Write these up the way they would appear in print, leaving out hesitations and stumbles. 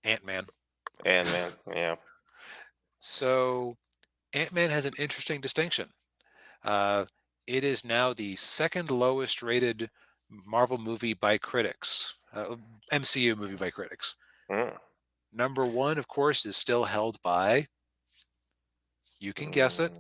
Ant-Man. Ant-Man, yeah. So Ant-Man has an interesting distinction. Uh, it is now the second lowest rated Marvel movie by critics, MCU movie by critics. Mm. Number one, of course, is still held by, you can guess it.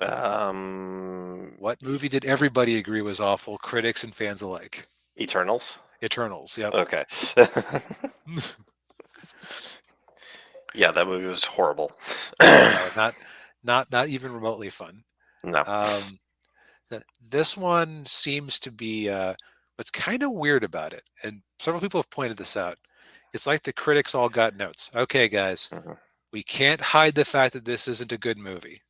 Mm, um, What E- movie did everybody agree was awful, critics and fans alike? Eternals. Eternals, yep. Okay. Yeah, that movie was horrible. Yes, no, not even remotely fun. No. Um, this one seems to be what's kind of weird about it, and several people have pointed this out. It's like the critics all got notes. Okay, guys, Mhm. we can't hide the fact that this isn't a good movie,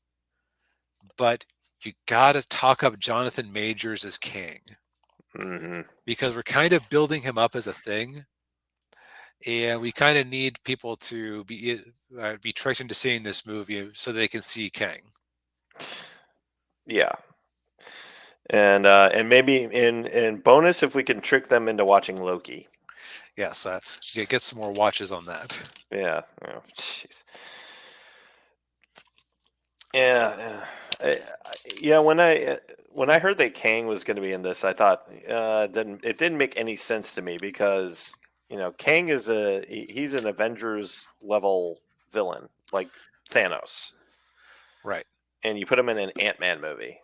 but you gotta talk up Jonathan Majors as King Mhm. because we're kind of building him up as a thing, and we kind of need people to be tricked into seeing this movie so they can see Kang. Yeah. And maybe in bonus if we can trick them into watching Loki. Yes, get some more watches on that. Yeah. Yeah. Jeez. Yeah. Yeah. Yeah. When I heard that Kang was going to be in this, I thought it didn't make any sense to me because Kang is he's an Avengers level villain like Thanos, Right. and you put him in an Ant-Man movie.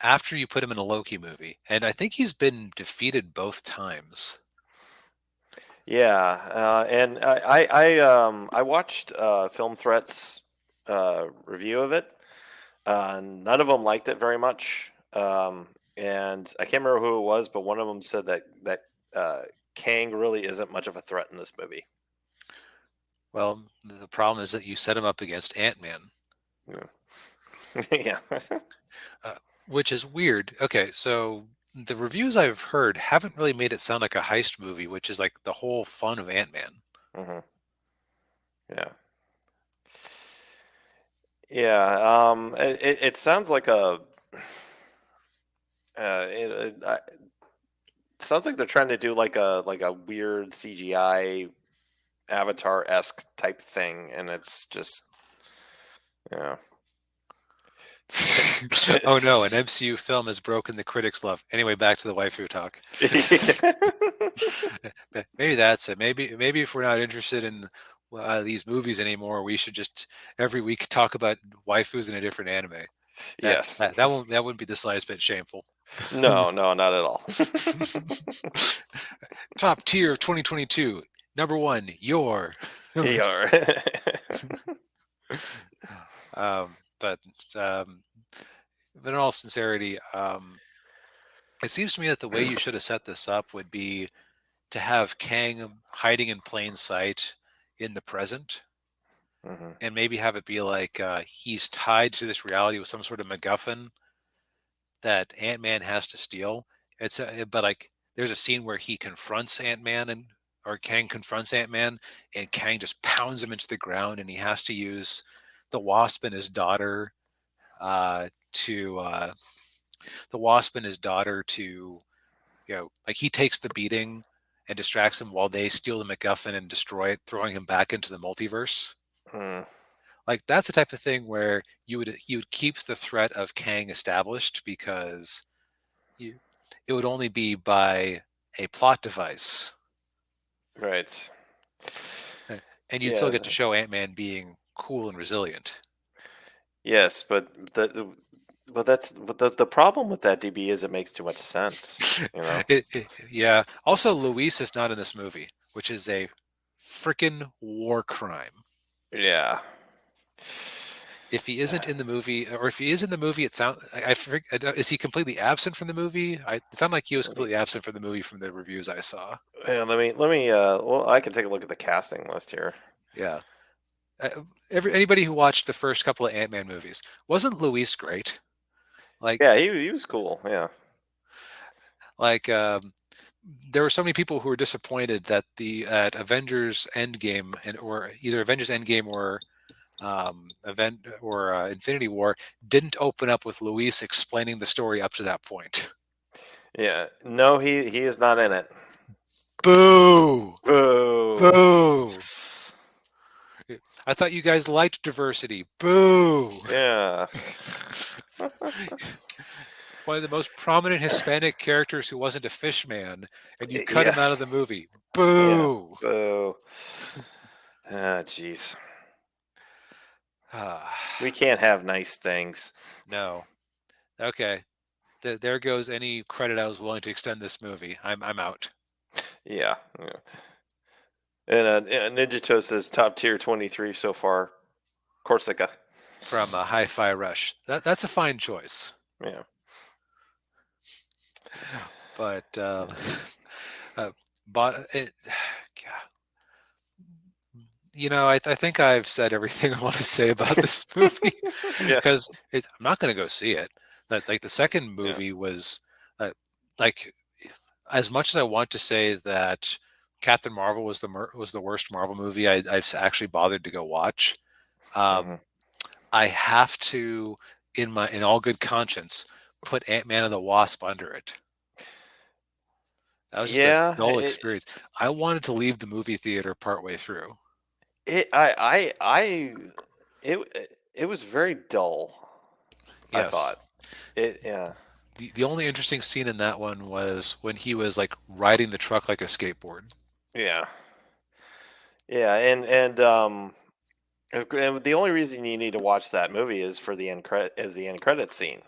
After you put him in a Loki movie, and I think he's been defeated both times. Yeah, and I watched Film Threats review of it. None of them liked it very much, and I can't remember who it was, but one of them said that uh, Kang really isn't much of a threat in this movie. Well, the problem is that you set him up against Ant-Man, Yeah, uh, which is weird. Okay, so the reviews I've heard haven't really made it sound like a heist movie, which is like the whole fun of Ant-Man. hmm yeah, yeah. It sounds like it sounds like they're trying to do like a weird CGI Avatar esque type thing, and it's just yeah. Oh no, an MCU film has broken the critics' love. Anyway, back to the waifu talk. Maybe that's it. Maybe if we're not interested in these movies anymore, we should just every week talk about waifus in a different anime. That Yes. that, that won't that wouldn't be the slightest bit shameful. No, no, not at all. Top tier of 2022. Number one, your. ER. But um, but in all sincerity, it seems to me that the way you should have set this up would be to have Kang hiding in plain sight in the present, Mhm. and maybe have it be like he's tied to this reality with some sort of MacGuffin that Ant-Man has to steal. But like there's a scene where he confronts Ant-Man and or Kang confronts Ant-Man and Kang just pounds him into the ground and he has to use the Wasp and his daughter to the Wasp and his daughter to like he takes the beating and distracts him while they steal the MacGuffin and destroy it, throwing him back into the multiverse. Mm. Like that's the type of thing where you would keep the threat of Kang established because you, it would only be by a plot device, Right. and you'd still get to Yeah. show Ant-Man being cool and resilient. Yes, but the problem with that DB is it makes too much sense. You know. Yeah. Also, Luis is not in this movie, which is a freaking war crime. Yeah. If he isn't in the movie, or if he is in the movie, it sounds. Is he completely absent from the movie? It sounded like he was completely absent from the movie from the reviews I saw. Yeah, let me. Well, I can take a look at the casting list here. Yeah. Anybody who watched the first couple of Ant-Man movies wasn't Luis great? Like, Yeah, he was cool. Yeah. like there were so many people who were disappointed that the at Avengers Endgame or either Avengers Endgame or Infinity War didn't open up with Luis explaining the story up to that point. Yeah. No, he is not in it. Boo! Boo. Boo! I thought you guys liked diversity. Boo! Yeah. One of the most prominent Hispanic characters who wasn't a fish man, and you cut Yeah. him out of the movie. Yeah. Boo! Boo. Ah, jeez. Ah, We can't have nice things. no. Okay. There goes any credit I was willing to extend this movie. I'm out. Yeah. Yeah. And Ninja Toe says top tier 23 so far. Corsica. From Hi-Fi Rush. That's a fine choice. Yeah. But uh, but it, I think I've said everything I want to say about this movie Yeah. because I'm not going to go see it. That like the second Yeah. movie was like as much as I want to say that Captain Marvel was the worst Marvel movie I've actually bothered to go watch. Hmm. Um, I have to, in all good conscience, put Ant-Man and the Wasp under it. That was just a Yeah. dull experience. I wanted to leave the movie theater partway through. It was very dull. I Yes. thought it. Yeah. The only interesting scene in that one was when he was like riding the truck like a skateboard. Yeah. Yeah. And the only reason you need to watch that movie is for the end credit scene.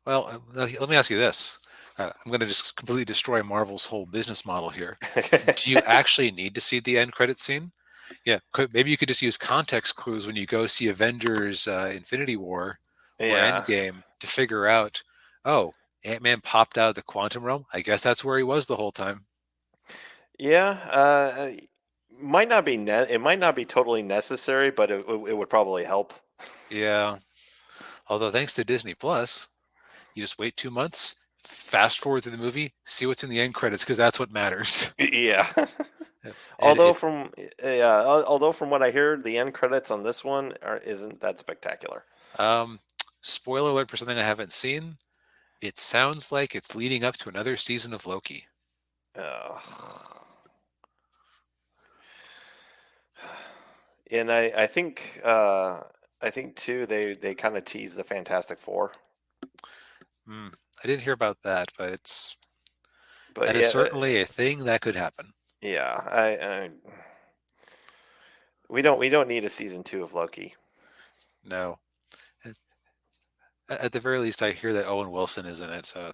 Well, let me ask you this. I'm going to just completely destroy Marvel's whole business model here. Do you actually need to see the end credit scene? Yeah, maybe you could just use context clues when you go see Avengers Infinity War or Yeah. Endgame to figure out, oh, Ant-Man popped out of the quantum realm. I guess that's where he was the whole time. Yeah. Might not be it might not be totally necessary, but it would probably help. Yeah. Although thanks to Disney Plus, you just wait 2 months, fast forward to the movie, see what's in the end credits because that's what matters. Yeah. And although it from although from what I hear, the end credits on this one isn't that spectacular. um spoiler alert for something I haven't seen. It sounds like it's leading up to another season of Loki. Uh, and I think too they kind of tease the Fantastic Four. I didn't hear about that, but But that is yeah, certainly a thing that could happen. yeah, we don't need a season 2 of Loki. No. At the very least, I hear that Owen Wilson is in it, so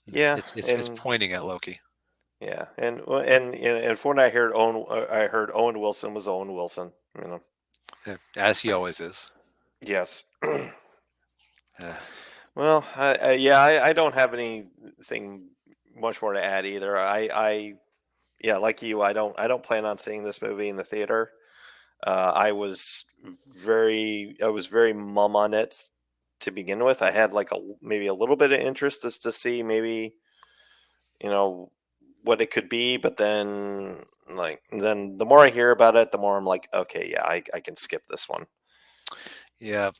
Yeah, it's pointing at Loki, and from what I heard Owen Wilson was Owen Wilson. You know. as he always is. Yes. Uh, Well, I don't have anything much more to add either. Yeah, like you, I don't plan on seeing this movie in the theater. I was very mum on it to begin with. I had like maybe a little bit of interest just to see maybe you know what it could be, but then the more I hear about it, the more I'm like, okay, yeah, I can skip this one. yeah,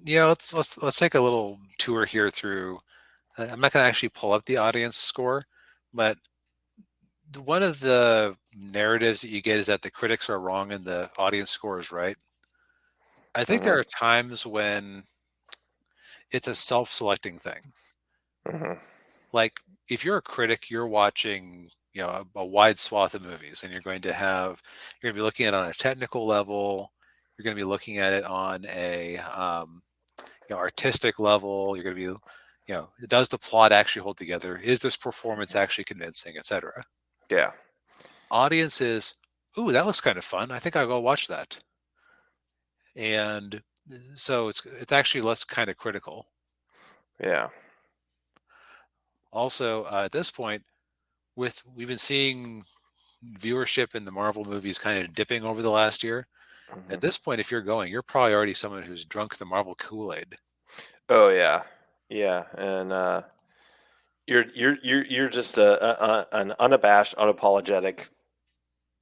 yeah. Let's take a little tour here through. I'm not going to actually pull up the audience score, but one of the narratives that you get is that the critics are wrong and the audience score is right. I think there Hmm. are times when it's a self-selecting thing. Hmm. Like if you're a critic, you're watching, a wide swath of movies, and you're going to be looking at it on a technical level. You're going to be looking at it on a artistic level. You're going to be, does the plot actually hold together? Is this performance actually convincing, etc. Yeah, Audiences, ooh, that looks kind of fun. I think I'll go watch that. And so it's actually less kind of critical. yeah. Also, at this point, we've been seeing viewership in the Marvel movies kind of dipping over the last year. At Hmm. this point, if you're going, you're probably already someone who's drunk the Marvel Kool-Aid. Oh yeah, yeah, and you're just an unabashed, unapologetic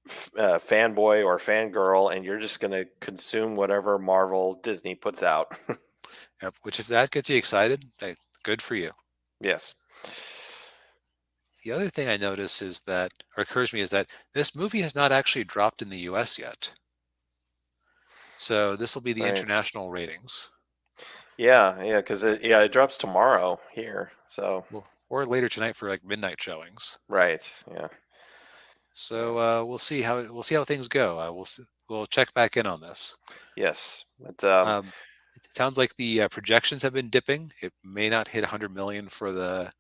fanboy or fangirl, and you're just gonna consume whatever Marvel Disney puts out. Which, if that gets you excited, hey, good for you. Yes. The other thing I notice is that, or occurs to me, is that this movie has not actually dropped in the U.S. yet. So this will be the Right. international ratings. Yeah, yeah, because it drops tomorrow here. So Well, or later tonight for like midnight showings. right, yeah, yeah, So we'll see how things go. We'll check back in on this. yes, but It sounds like the projections have been dipping. It may not hit 100 million for the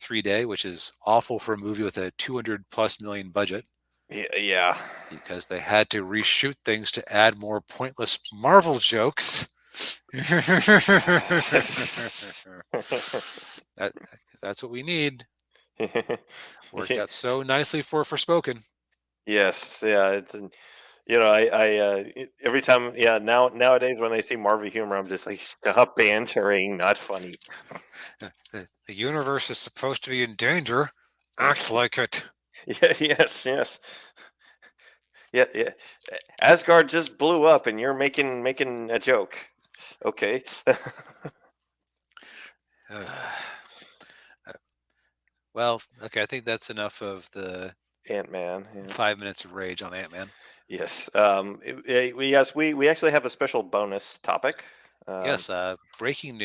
3 day, which is awful for a movie with a 200 plus million budget yeah. because they had to reshoot things to add more pointless Marvel jokes. That's what we need. Worked out so nicely for Forspoken. Yes, yeah, every time, yeah, nowadays when I see Marvel humor, I'm just like, stop bantering, not funny. The universe is supposed to be in danger. Act like it. Yeah, yes. Yeah, yeah. Asgard just blew up, and you're making a joke. Okay. Well, okay, I think that's enough of the Ant-Man. Yeah. 5 minutes of rage on Ant-Man. Yes. Yes. We actually have a special bonus topic. Yes, breaking